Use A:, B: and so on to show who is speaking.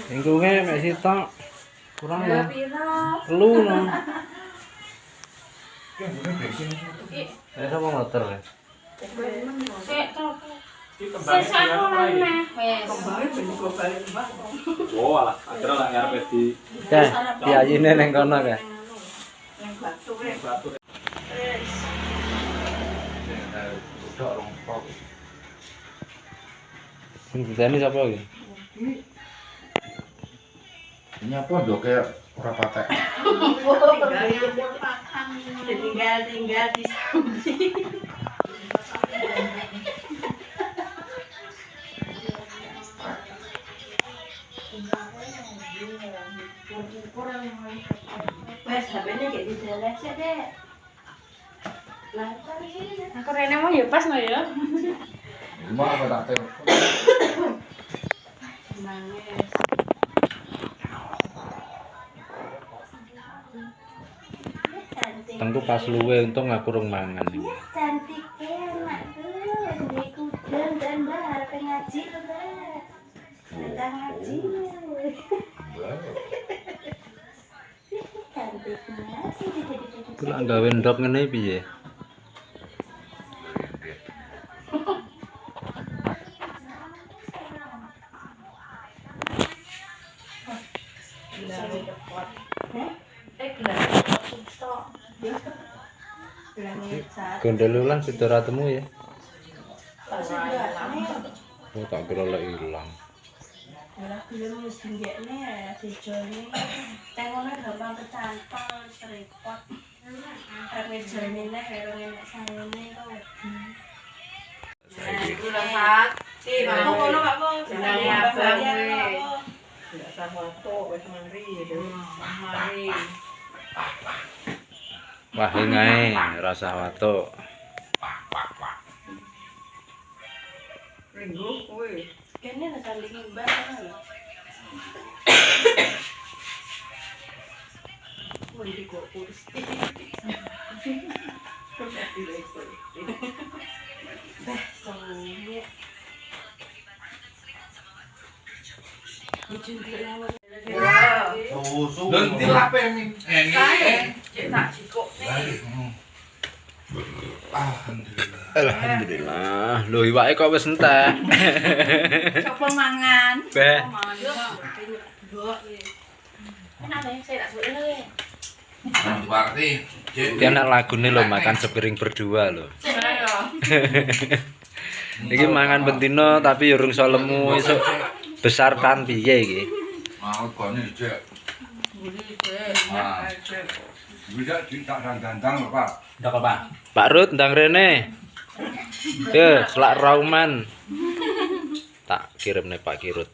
A: Ingkunge mek sitok. Kurang ya. Telu no. Saya sama motor ya.
B: Oh, alah, akhirnya lah ngarepe di
A: Diajine ning kono kae.
C: Ning batu rek.
A: Sing diteni sapa iki?
D: Ini apa dok kayak ora patek.
C: Tinggal di Saudi. Wes HP-ne kayak di dalam sih deh. Lantar ini.
E: Aku rene mau ya pas lah ya.
D: Cuma apa tak tahu.
C: Nangis.
A: Tengku pas luwe untung aku rung mangan iki.
C: Cantik enak tuh, di kudan dan bahar ngaji tuh deh. Kita ngaji. Cantiknya sih.
A: Ku lak gawe ndok ngene piye? Gondel ulang sudah temu ya. Oh tak kira lek ilang.
C: Ora gelem wis dinggekne ya dijone. Tengone gampang kecantol serepot. Arep ngejane nek karo enek sayane kok wedi. Iku lho Pak. Pak ngono Pak Bos. Jenenge abang kuwi. Ndak sah foto wis mari lho. Mari.
A: Wah ngae rasa watuk.
C: Ringgo kuwi. Kene nek saling imbang kan. Kuwi kok kurus. Beh, soalnya.
D: Nanti lape mi.
A: Alhamdulillah. Lho iwake kok wis entek.
C: Coba mangan.
A: Beh.
E: Enak deh, saya tak suka lagi.
D: Berarti
A: Iki anak lagune lho makan sepiring berdua lho. Iki mangan bentino tapi urung iso lemu iso besar kan piye iki?
D: mau kone cek. Bisa tak gantang lho, Pak.
B: Ndak apa?
A: Pak Rut ndang rene. Yo, selak rauman. Tak kirim nih Pak Kirut.